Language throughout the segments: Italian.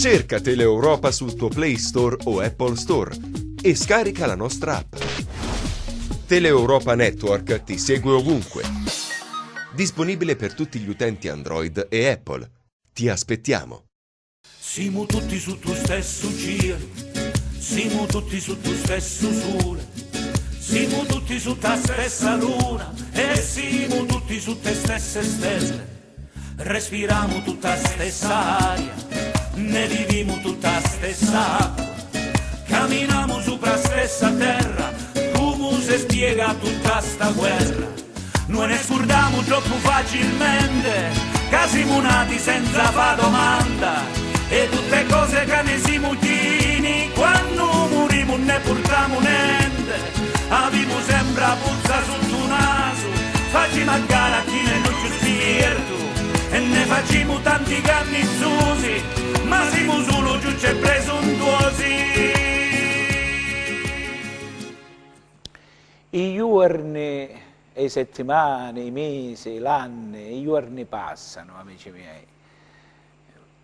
Cerca Teleeuropa sul tuo Play Store o Apple Store e scarica la nostra app. Teleeuropa Network ti segue ovunque. Disponibile per tutti gli utenti Android e Apple. Ti aspettiamo. Siamo tutti su tuo stesso cielo, siamo tutti su tuo stesso sole, siamo tutti su ta stessa luna e siamo tutti su te stesse stelle. Respiriamo tutta stessa aria, ne viviamo tutta stessa acqua, camminiamo sopra stessa terra, come si spiega tutta sta guerra. Noi ne scordiamo troppo facilmente, che siamo nati senza fa domanda, e tutte cose che ne siamo chini, quando moriamo ne portiamo niente. Abbiamo sempre la puzza sotto il naso, facciamo a gara chi nel nostro spirito, e ne facciamo tanti cannizzosi, ma siamo solo giusti e presuntuosi. I giorni, le settimane, i mesi, l'anni, i giorni passano, amici miei,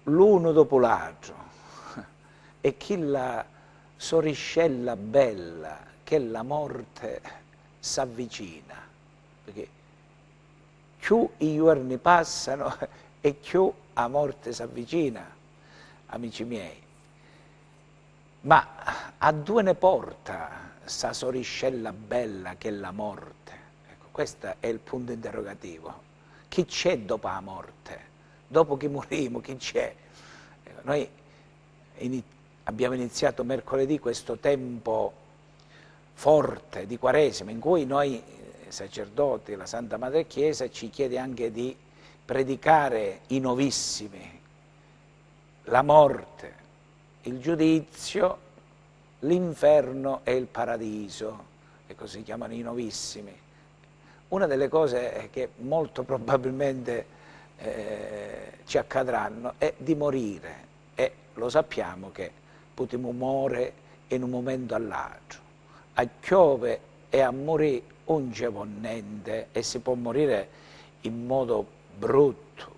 l'uno dopo l'altro, e chi la sorriscella bella che la morte s'avvicina, perché più i giorni passano e più la morte s'avvicina, amici miei. Ma a dove ne porta sta sorriscella bella che è la morte? Ecco, questo è il punto interrogativo. Chi c'è dopo la morte? Dopo che morimo, chi c'è? Ecco, noi abbiamo iniziato mercoledì questo tempo forte di Quaresima, in cui noi sacerdoti, la Santa Madre Chiesa, ci chiede anche di predicare i novissimi, la morte, il giudizio, l'inferno e il paradiso, e così si chiamano i novissimi. Una delle cose che molto probabilmente ci accadranno è di morire, e lo sappiamo che potremo morire in un momento all'altro. A piove e a morire non c'è niente, e si può morire in modo brutto,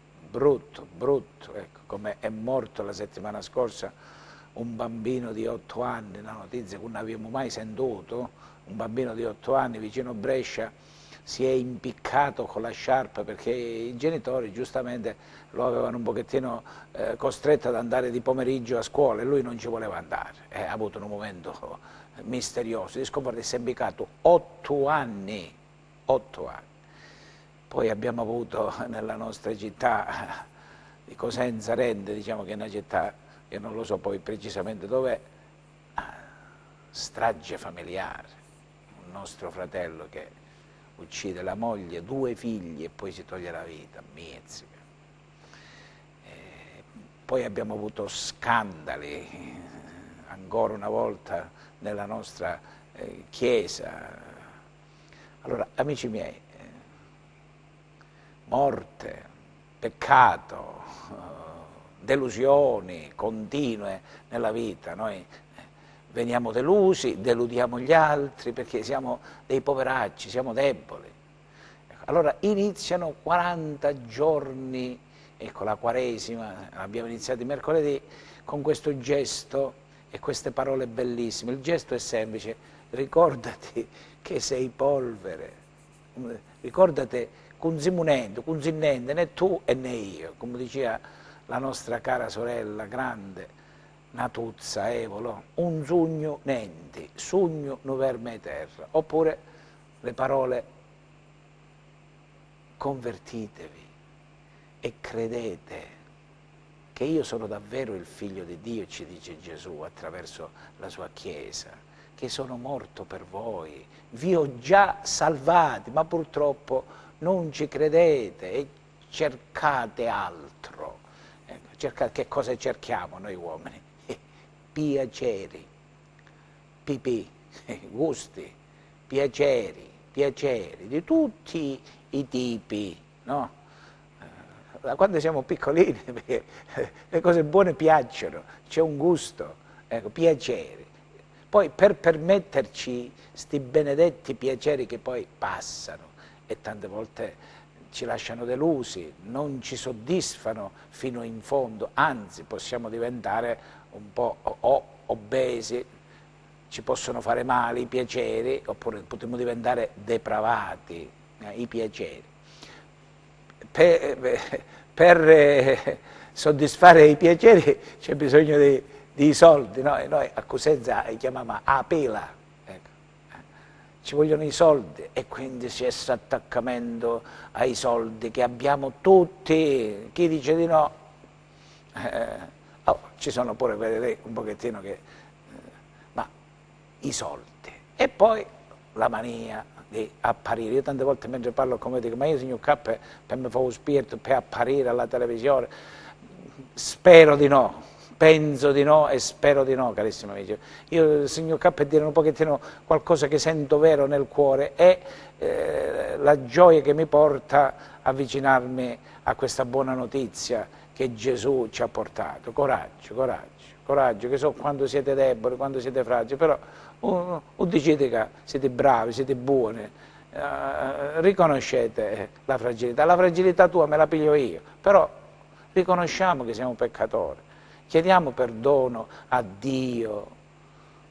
ecco, come è morto la settimana scorsa un bambino di 8 anni, una notizia che non abbiamo mai sentito, un bambino di 8 anni vicino a Brescia si è impiccato con la sciarpa perché i genitori giustamente lo avevano un pochettino costretto ad andare di pomeriggio a scuola e lui non ci voleva andare. Ha avuto un momento misterioso di scoprire che si è impiccato 8 anni. Poi abbiamo avuto nella nostra città di Cosenza Rende, diciamo che è una città che non lo so poi precisamente dov'è, strage familiare, un nostro fratello che uccide la moglie, 2 figli e poi si toglie la vita, mizzica. Poi abbiamo avuto scandali, ancora una volta nella nostra Chiesa. Allora, amici miei, morte, peccato, delusioni continue nella vita, noi veniamo delusi, deludiamo gli altri perché siamo dei poveracci, siamo deboli. Allora iniziano 40 giorni, ecco la Quaresima, abbiamo iniziato mercoledì con questo gesto e queste parole bellissime. Il gesto è semplice: ricordati che sei polvere, ricordati che non siamo niente, né tu e né io, come diceva la nostra cara sorella grande Natuzza Evolo, un sogno niente, sogno no verme terra, oppure le parole convertitevi e credete che io sono davvero il Figlio di Dio, ci dice Gesù attraverso la sua Chiesa, che sono morto per voi, vi ho già salvati, ma purtroppo non ci credete e cercate altro. Ecco, che cosa cerchiamo noi uomini? Piaceri, pipì, gusti, piaceri di tutti i tipi, no? Da quando siamo piccolini, perché le cose buone piacciono, c'è un gusto, ecco, piaceri. Poi per permetterci sti benedetti piaceri che poi passano, e tante volte ci lasciano delusi, non ci soddisfano fino in fondo, anzi possiamo diventare un po' obesi, ci possono fare male i piaceri, oppure potremmo diventare depravati, i piaceri. Per soddisfare i piaceri c'è bisogno di soldi, no? E noi a Cosenza chiamiamo a pela, ecco. Ci vogliono i soldi e quindi c'è questo attaccamento ai soldi che abbiamo tutti. Chi dice di no? Ci sono pure quelli un pochettino che... ma i soldi. E poi la mania di apparire. Io tante volte mentre parlo con me dico, ma io signor K per me fa lo spirito per apparire alla televisione. Spero di no. Penso di no e spero di no, carissimi amici. Io, signor K, per dire un pochettino qualcosa che sento vero nel cuore è la gioia che mi porta a avvicinarmi a questa buona notizia che Gesù ci ha portato. Coraggio, coraggio, coraggio, che so quando siete deboli, quando siete fragili, però dicete che siete bravi, siete buoni, riconoscete la fragilità tua me la piglio io, però riconosciamo che siamo peccatori. Chiediamo perdono a Dio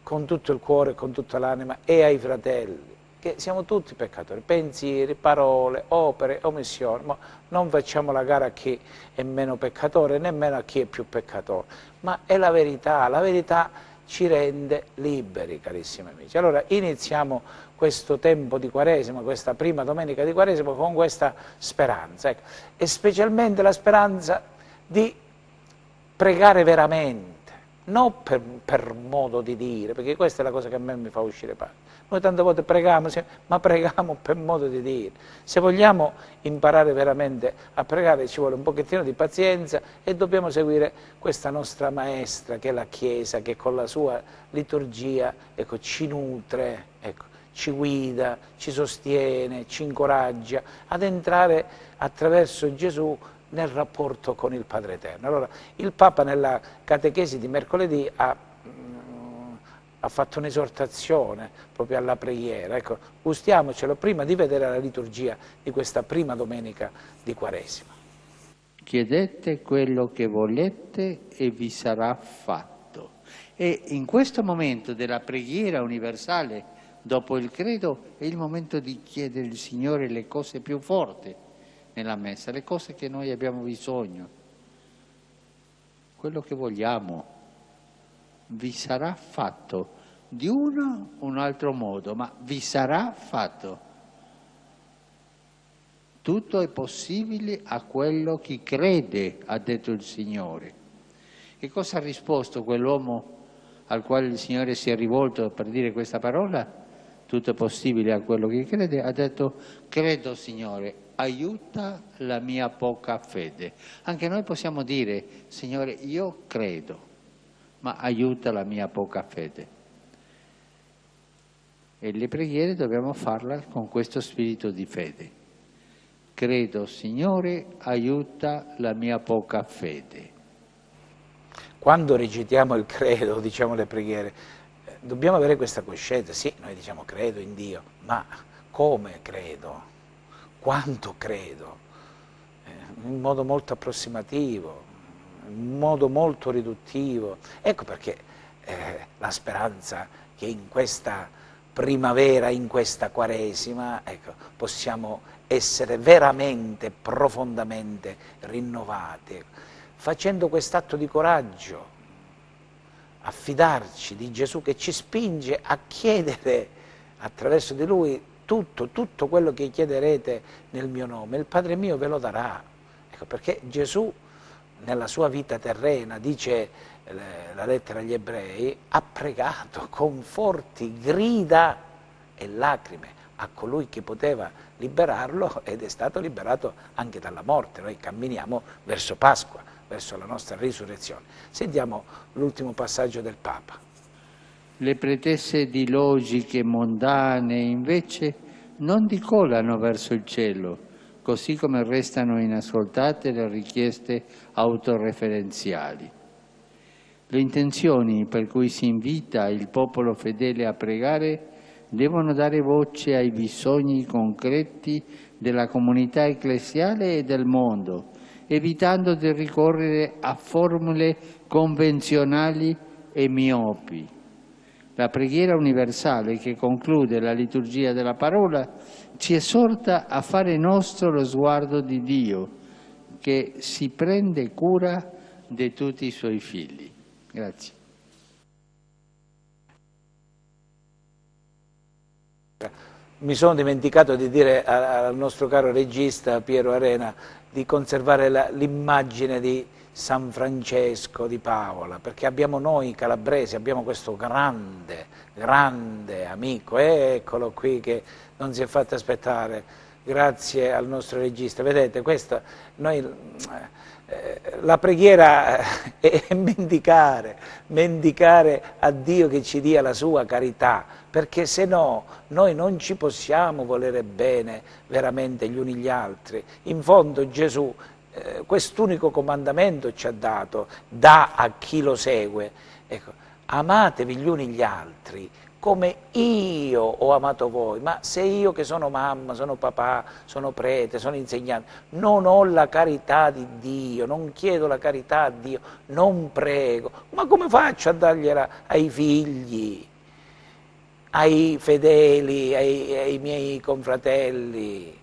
con tutto il cuore, con tutta l'anima e ai fratelli, che siamo tutti peccatori, pensieri, parole, opere, omissioni, ma non facciamo la gara a chi è meno peccatore, nemmeno a chi è più peccatore, ma è la verità ci rende liberi, carissimi amici. Allora iniziamo questo tempo di Quaresima, questa prima domenica di Quaresima con questa speranza, ecco. E specialmente la speranza di pregare veramente, non per modo di dire, perché questa è la cosa che a me mi fa uscire parte. Noi tante volte preghiamo, ma preghiamo per modo di dire. Se vogliamo imparare veramente a pregare ci vuole un pochettino di pazienza e dobbiamo seguire questa nostra maestra che è la Chiesa, che con la sua liturgia, ecco, ci nutre, ecco, ci guida, ci sostiene, ci incoraggia ad entrare attraverso Gesù nel rapporto con il Padre Eterno. Allora, il Papa nella catechesi di mercoledì ha fatto un'esortazione proprio alla preghiera. Ecco, gustiamocelo prima di vedere la liturgia di questa prima domenica di Quaresima. Chiedete quello che volete e vi sarà fatto. E in questo momento della preghiera universale, dopo il credo, è il momento di chiedere al Signore le cose più forti nella messa, le cose che noi abbiamo bisogno, quello che vogliamo, vi sarà fatto di uno o un altro modo, ma vi sarà fatto. Tutto è possibile a quello che crede, ha detto il Signore. Che cosa ha risposto quell'uomo al quale il Signore si è rivolto per dire questa parola? Tutto è possibile a quello che crede, ha detto, credo Signore, aiuta la mia poca fede. Anche noi possiamo dire, Signore, io credo, ma aiuta la mia poca fede. E le preghiere dobbiamo farle con questo spirito di fede. Credo, Signore, aiuta la mia poca fede. Quando recitiamo il credo, diciamo le preghiere, dobbiamo avere questa coscienza. Sì, noi diciamo credo in Dio, ma come credo? Quanto credo? In modo molto approssimativo, in modo molto riduttivo. Ecco perché la speranza che in questa primavera, in questa Quaresima, ecco, possiamo essere veramente, profondamente rinnovati, facendo quest'atto di coraggio, a fidarci di Gesù che ci spinge a chiedere attraverso di Lui tutto quello che chiederete nel mio nome, il Padre mio ve lo darà. Ecco, perché Gesù nella sua vita terrena, dice la lettera agli Ebrei, ha pregato con forti grida e lacrime a colui che poteva liberarlo ed è stato liberato anche dalla morte. Noi camminiamo verso Pasqua, verso la nostra risurrezione. Sentiamo l'ultimo passaggio del Papa. Le pretese di logiche mondane invece non dicolano verso il cielo, così come restano inascoltate le richieste autoreferenziali. Le intenzioni per cui si invita il popolo fedele a pregare devono dare voce ai bisogni concreti della comunità ecclesiale e del mondo, evitando di ricorrere a formule convenzionali e miopi. La preghiera universale che conclude la liturgia della parola ci esorta a fare nostro lo sguardo di Dio, che si prende cura di tutti i suoi figli. Grazie. Mi sono dimenticato di dire al nostro caro regista Piero Arena di conservare l'immagine di San Francesco di Paola, perché abbiamo noi calabresi, abbiamo questo grande, grande amico, eccolo qui che non si è fatto aspettare, grazie al nostro regista. Vedete, questa, la preghiera è mendicare a Dio che ci dia la sua carità, perché se no noi non ci possiamo volere bene veramente gli uni gli altri. In fondo Gesù quest'unico comandamento ci ha dato, dà a chi lo segue, ecco, amatevi gli uni gli altri come io ho amato voi. Ma se io che sono mamma, sono papà, sono prete, sono insegnante, non ho la carità di Dio, non chiedo la carità a Dio, non prego, ma come faccio a dargliela ai figli, ai fedeli, ai miei confratelli,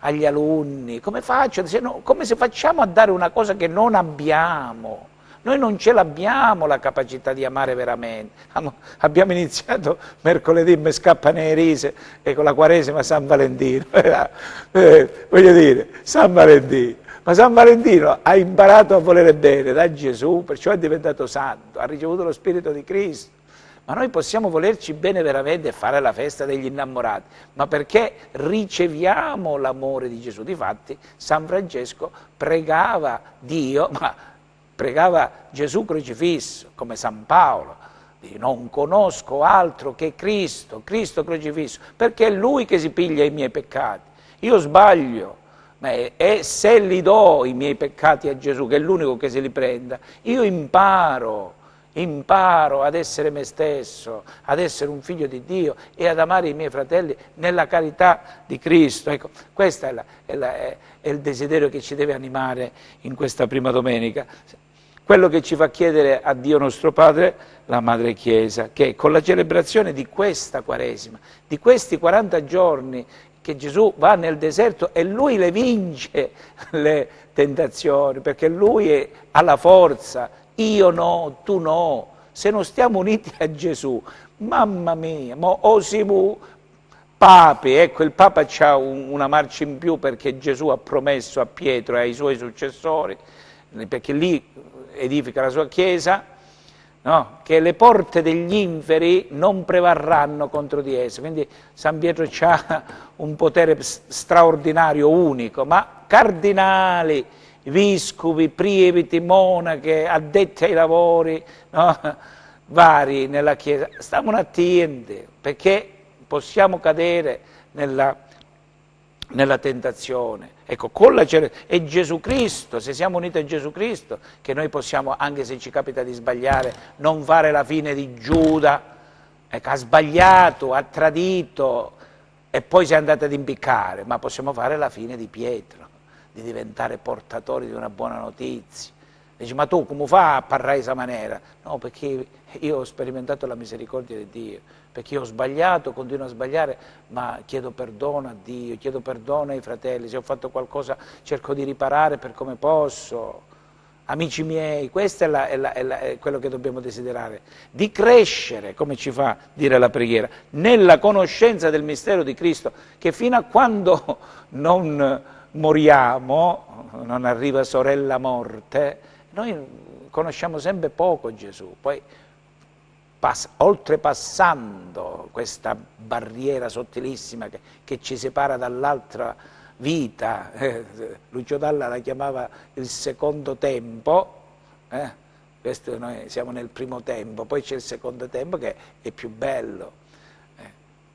agli alunni? Come faccio? Come se facciamo a dare una cosa che non abbiamo? Noi non ce l'abbiamo la capacità di amare veramente. Abbiamo iniziato mercoledì, mi scappano le rise, e con la Quaresima San Valentino. Voglio dire, San Valentino. Ma San Valentino ha imparato a volere bene da Gesù, perciò è diventato santo, ha ricevuto lo Spirito di Cristo. Ma noi possiamo volerci bene veramente e fare la festa degli innamorati, ma perché riceviamo l'amore di Gesù. Difatti San Francesco pregava Dio, ma pregava Gesù crocifisso, come San Paolo. Non conosco altro che Cristo, Cristo crocifisso, perché è Lui che si piglia i miei peccati. Io sbaglio, e se li do i miei peccati a Gesù, che è l'unico che se li prenda, io imparo ad essere me stesso, ad essere un figlio di Dio e ad amare i miei fratelli nella carità di Cristo. Ecco, questo è il desiderio che ci deve animare in questa prima domenica. Quello che ci fa chiedere a Dio nostro Padre, la Madre Chiesa, che con la celebrazione di questa Quaresima, di questi 40 giorni che Gesù va nel deserto e Lui le vince le tentazioni, perché Lui ha la forza. Io no, tu no, se non stiamo uniti a Gesù, mamma mia, o siamo papi, ecco, il Papa ha una marcia in più perché Gesù ha promesso a Pietro e ai suoi successori, perché lì edifica la sua Chiesa, no? Che le porte degli inferi non prevarranno contro di esse. Quindi San Pietro ha un potere straordinario, unico, ma cardinali, vescovi, prieti, monache, addetti ai lavori, no? Vari nella Chiesa, stiamo attenti, perché possiamo cadere nella tentazione. Ecco, è Gesù Cristo, se siamo uniti a Gesù Cristo, che noi possiamo, anche se ci capita di sbagliare, non fare la fine di Giuda, ecco, ha sbagliato, ha tradito e poi si è andato ad impiccare, ma possiamo fare la fine di Pietro, di diventare portatori di una buona notizia. Dici, ma tu come fai a parlare in questa maniera? No, perché io ho sperimentato la misericordia di Dio, perché io ho sbagliato, continuo a sbagliare, ma chiedo perdono a Dio, chiedo perdono ai fratelli, se ho fatto qualcosa cerco di riparare per come posso. Amici miei, questo è quello che dobbiamo desiderare, di crescere, come ci fa dire la preghiera, nella conoscenza del mistero di Cristo, che fino a quando non moriamo, non arriva sorella morte, noi conosciamo sempre poco Gesù, poi oltrepassando questa barriera sottilissima che ci separa dall'altra vita, Lucio Dalla la chiamava il secondo tempo, questo noi siamo nel primo tempo, poi c'è il secondo tempo che è più bello.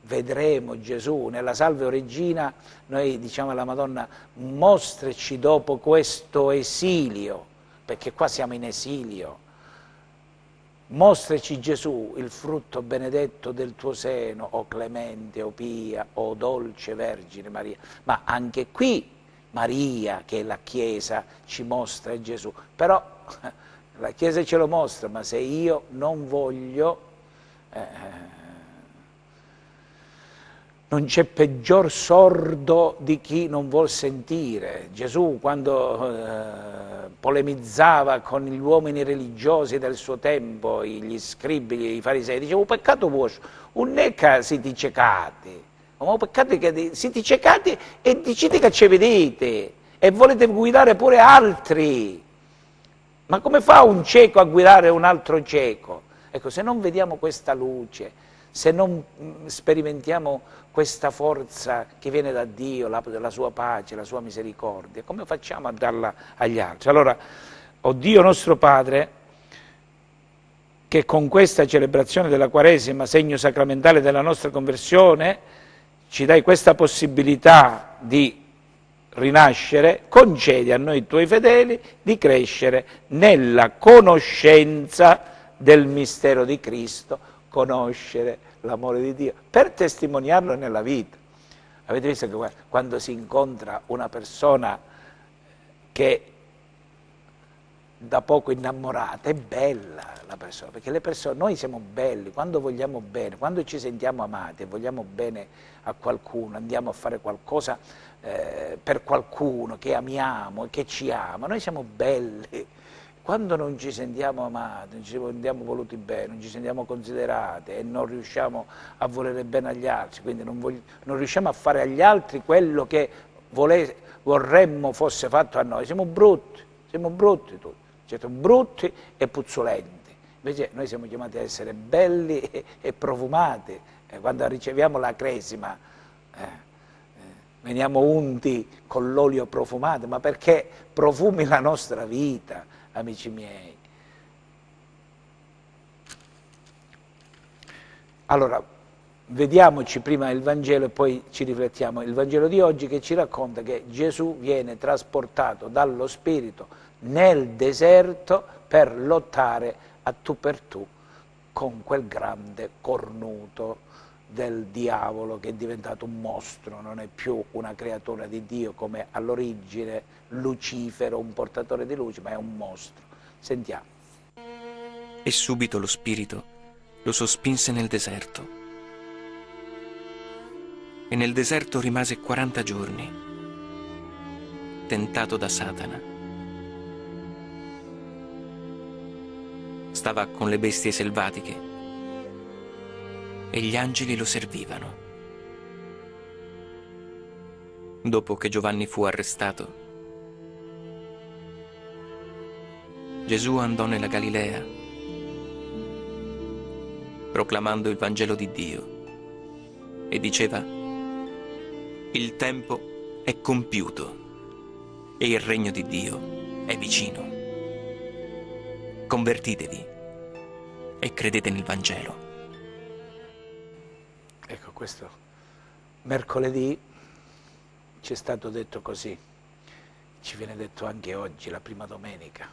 Vedremo Gesù nella Salve Regina, noi diciamo alla Madonna, mostraci dopo questo esilio, perché qua siamo in esilio, Mostraci Gesù, il frutto benedetto del tuo seno, o clemente, o pia, o dolce Vergine Maria. Ma anche qui Maria, che è la Chiesa, ci mostra Gesù. Però la Chiesa ce lo mostra, ma se io non voglio, non c'è peggior sordo di chi non vuol sentire. Gesù, quando polemizzava con gli uomini religiosi del suo tempo, gli scribi, i farisei, diceva: "Un peccato vostro, non è che siete ciecati, ma un peccato è che siete ciecati e dicete che ci vedete e volete guidare pure altri. Ma come fa un cieco a guidare un altro cieco?" Ecco, se non vediamo questa luce, se non sperimentiamo questa forza che viene da Dio, la sua pace, la sua misericordia, come facciamo a darla agli altri? Allora, o Dio nostro Padre, che con questa celebrazione della Quaresima, segno sacramentale della nostra conversione, ci dai questa possibilità di rinascere, concedi a noi tuoi fedeli di crescere nella conoscenza del mistero di Cristo, conoscere l'amore di Dio, per testimoniarlo nella vita. Avete visto che quando si incontra una persona che da poco innamorata, è bella la persona, perché le persone, noi siamo belli, quando vogliamo bene, quando ci sentiamo amati e vogliamo bene a qualcuno, andiamo a fare qualcosa per qualcuno che amiamo e che ci ama, noi siamo belli. Quando non ci sentiamo amati, non ci sentiamo voluti bene, non ci sentiamo considerati e non riusciamo a volere bene agli altri, quindi non riusciamo a fare agli altri quello che vorremmo fosse fatto a noi, siamo brutti tutti, siete brutti e puzzolenti. Invece noi siamo chiamati a essere belli e profumati. Quando riceviamo la cresima veniamo unti con l'olio profumato, ma perché profumi la nostra vita, amici miei. Allora, vediamoci prima il Vangelo e poi ci riflettiamo. Il Vangelo di oggi che ci racconta che Gesù viene trasportato dallo Spirito nel deserto per lottare a tu per tu con quel grande cornuto del diavolo che è diventato un mostro, non è più una creatura di Dio come all'origine Lucifero, un portatore di luce, ma è un mostro. Sentiamo. E subito lo Spirito lo sospinse nel deserto. E nel deserto rimase 40 giorni, tentato da Satana. Stava con le bestie selvatiche e gli angeli lo servivano. Dopo che Giovanni fu arrestato, Gesù andò nella Galilea, proclamando il Vangelo di Dio, e diceva: il tempo è compiuto e il regno di Dio è vicino. Convertitevi e credete nel Vangelo. Ecco, questo mercoledì ci è stato detto così, ci viene detto anche oggi, la prima domenica.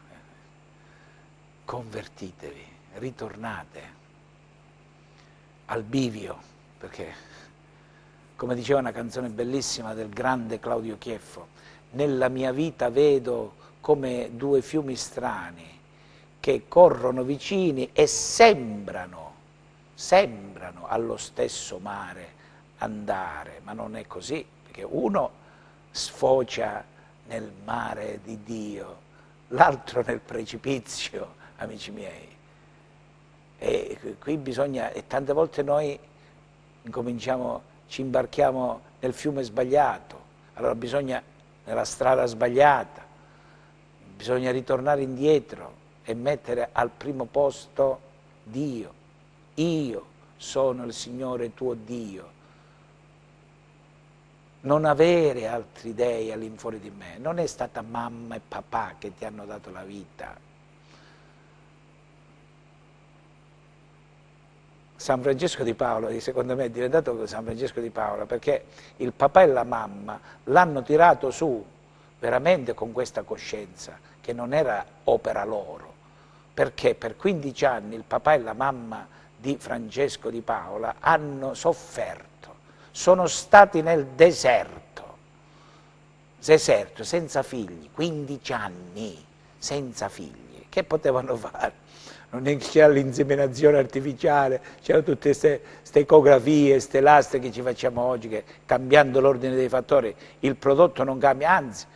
Convertitevi, ritornate al bivio, perché, come diceva una canzone bellissima del grande Claudio Chieffo, nella mia vita vedo come due fiumi strani che corrono vicini e sembrano allo stesso mare andare, ma non è così, perché uno sfocia nel mare di Dio, l'altro nel precipizio, amici miei. E qui bisogna, e tante volte noi ci imbarchiamo nel fiume sbagliato, allora bisogna, nella strada sbagliata, bisogna ritornare indietro e mettere al primo posto Dio. Io sono il Signore tuo Dio. Non avere altri dei all'infuori di me. Non è stata mamma e papà che ti hanno dato la vita. San Francesco di Paola, secondo me è diventato San Francesco di Paola, perché il papà e la mamma l'hanno tirato su veramente con questa coscienza, che non era opera loro, perché per 15 anni il papà e la mamma di Francesco Di Paola hanno sofferto, sono stati nel deserto, senza figli, 15 anni senza figli, che potevano fare? Non è che c'era l'inseminazione artificiale, c'erano tutte queste ecografie, queste lastre che ci facciamo oggi, che cambiando l'ordine dei fattori il prodotto non cambia, anzi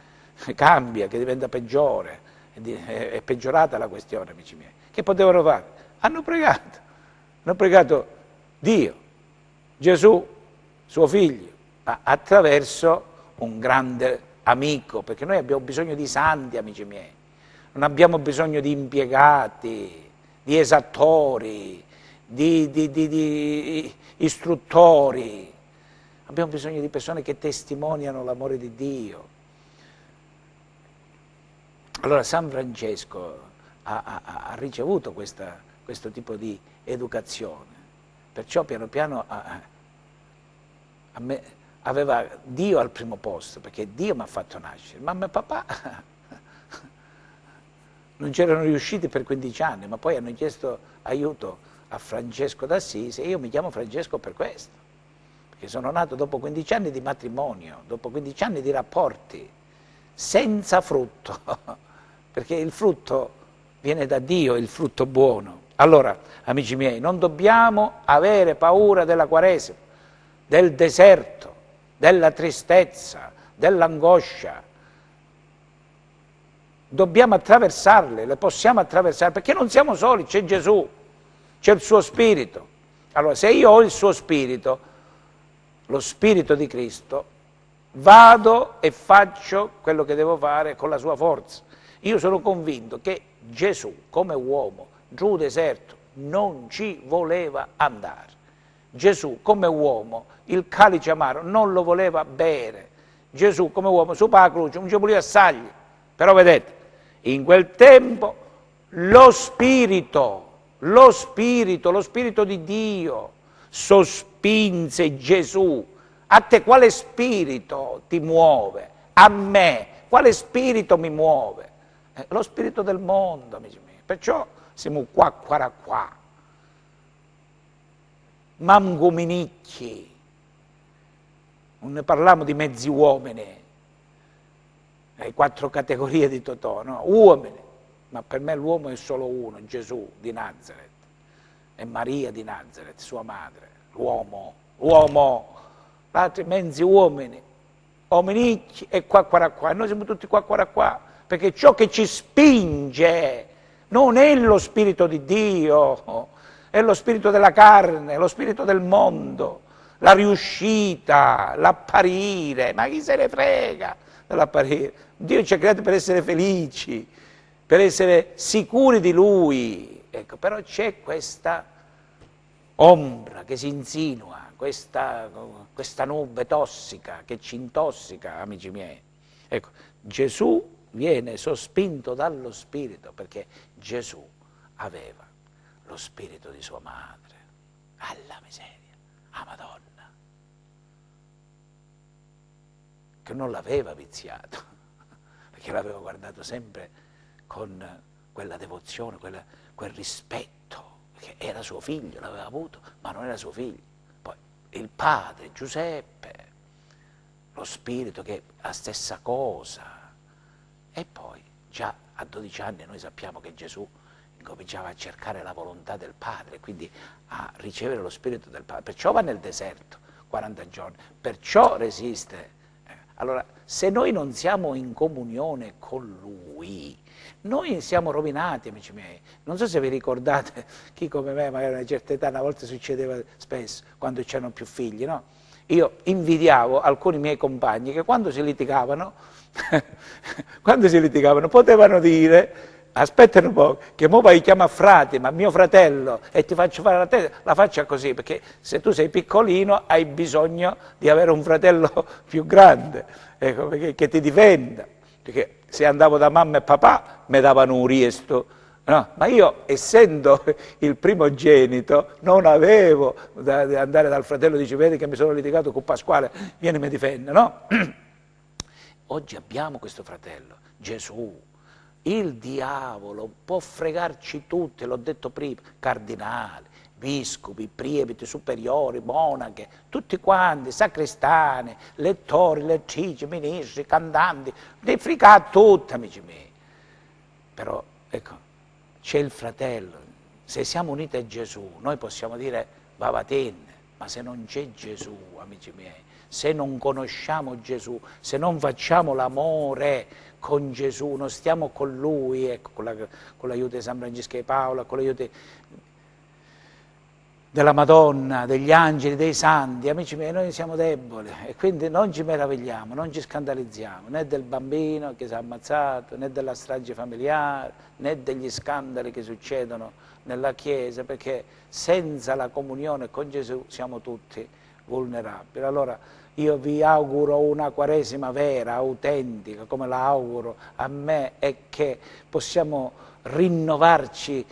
cambia, che diventa peggiore, è peggiorata la questione, amici miei. Che potevano fare? Hanno pregato Dio, Gesù, suo figlio, ma attraverso un grande amico, perché noi abbiamo bisogno di santi, amici miei, non abbiamo bisogno di impiegati, di esattori, di istruttori, abbiamo bisogno di persone che testimoniano l'amore di Dio. Allora San Francesco ha ricevuto questo tipo di educazione, perciò piano piano aveva Dio al primo posto, perché Dio mi ha fatto nascere, mamma e papà non c'erano riusciti per 15 anni, ma poi hanno chiesto aiuto a Francesco d'Assisi e io mi chiamo Francesco per questo, perché sono nato dopo 15 anni di matrimonio, dopo 15 anni di rapporti, senza frutto, perché il frutto viene da Dio, il frutto buono. Allora, amici miei, non dobbiamo avere paura della Quaresima, del deserto, della tristezza, dell'angoscia. Dobbiamo attraversarle, le possiamo attraversare, perché non siamo soli, c'è Gesù, c'è il suo Spirito. Allora, se io ho il suo Spirito, lo Spirito di Cristo, vado e faccio quello che devo fare con la sua forza. Io sono convinto che Gesù, come uomo, giù deserto, non ci voleva andare. Gesù, come uomo, il calice amaro non lo voleva bere. Gesù, come uomo, su per la croce, non ci voleva assagli. Però vedete, in quel tempo lo Spirito di Dio sospinse Gesù. A te quale spirito ti muove? A me quale spirito mi muove? Lo spirito del mondo, amici miei. Perciò siamo qua. Mangominicchi. Non ne parliamo di mezzi uomini. Le 4 categorie di Totò, no? Uomini, ma per me l'uomo è solo uno, Gesù di Nazareth, e Maria di Nazareth, sua madre, l'uomo, altri mezzi uomini, ominicchi e qua, e noi siamo tutti qua, perché ciò che ci spinge non è lo Spirito di Dio, è lo spirito della carne, lo spirito del mondo, la riuscita, l'apparire, ma chi se ne frega dell'apparire? Dio ci ha creati per essere felici, per essere sicuri di Lui. Ecco, però c'è questa ombra che si insinua, questa nube tossica che ci intossica, amici miei. Ecco, Gesù viene sospinto dallo Spirito, perché Gesù aveva lo spirito di sua madre. Alla miseria, a Madonna, che non l'aveva viziato, perché l'aveva guardato sempre con quella devozione, quel rispetto, perché era suo figlio, l'aveva avuto, ma non era suo figlio. Poi il padre, Giuseppe, lo spirito che è la stessa cosa. E poi già a 12 anni noi sappiamo che Gesù cominciava a cercare la volontà del Padre, quindi a ricevere lo Spirito del Padre. Perciò va nel deserto 40 giorni, perciò resiste. Allora, se noi non siamo in comunione con Lui, noi siamo rovinati, amici miei. Non so se vi ricordate, chi come me, magari a una certa età, una volta succedeva spesso, quando c'erano più figli, no? Io invidiavo alcuni miei compagni che quando si litigavano potevano dire: aspetta un po', che mo vai chiama frate, ma mio fratello, e ti faccio fare la faccia così, perché se tu sei piccolino hai bisogno di avere un fratello più grande, ecco, che ti difenda, perché se andavo da mamma e papà mi davano un riesto, no? Ma io, essendo il primogenito, non avevo da andare dal fratello, dice: vedi che mi sono litigato con Pasquale, vieni e mi difende, no? Oggi abbiamo questo fratello, Gesù, Il diavolo può fregarci tutti, l'ho detto prima, cardinali, vescovi, previti, superiori, monache, tutti quanti, sacrestani, lettori, lettrici, ministri, cantanti, ne frega tutti, amici miei. Però, ecco, c'è il fratello. Se siamo uniti a Gesù, noi possiamo dire vavatenne, ma se non c'è Gesù, amici miei, se non conosciamo Gesù, se non facciamo l'amore con Gesù, non stiamo con Lui, ecco, con l'aiuto di San Francesco di Paola, con l'aiuto della Madonna, degli angeli, dei santi, amici miei, noi siamo deboli e quindi non ci meravigliamo, non ci scandalizziamo, né del bambino che si è ammazzato, né della strage familiare, né degli scandali che succedono nella Chiesa, perché senza la comunione con Gesù siamo tutti vulnerabili. Allora io vi auguro una Quaresima vera, autentica, come la auguro a me, e che possiamo rinnovarci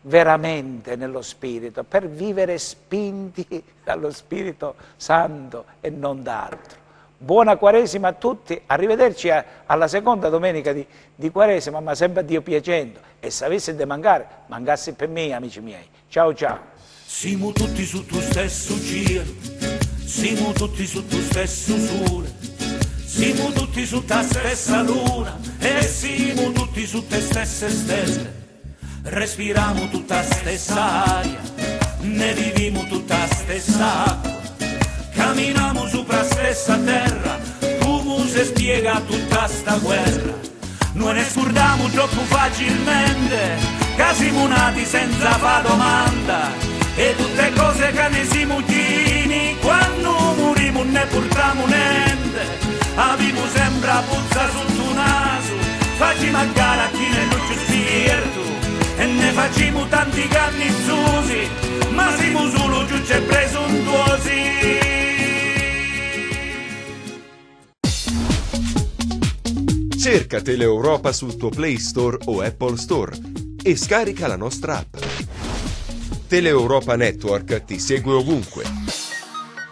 veramente nello Spirito, per vivere spinti dallo Spirito Santo e non d'altro. Buona Quaresima a tutti, arrivederci alla seconda domenica di Quaresima, ma sempre a Dio piacendo. E se avesse da mangiare, mangassi per me, amici miei. Ciao ciao. Siamo tutti su tu stesso cielo, siamo tutti su tu stesso sole, siamo tutti su ta stessa luna e siamo tutti su te stesse stelle. Respiriamo tutta stessa aria, ne viviamo tutta stessa acqua, camminiamo sopra stessa terra, come si spiega tutta sta guerra. Noi ne scordiamo troppo facilmente, che siamo nati senza fa domanda, e tutte cose che ne siamo chini, quando moriamo ne portiamo niente, abbiamo sempre a puzza sotto il naso, facciamo a gara a chi ne non ci spirito, e ne facciamo tanti cannizzosi, ma siamo solo giusti e presuntuosi. Cerca Teleeuropa sul tuo Play Store o Apple Store e scarica la nostra app. Teleeuropa Network ti segue ovunque.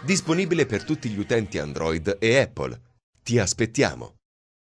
Disponibile per tutti gli utenti Android e Apple. Ti aspettiamo!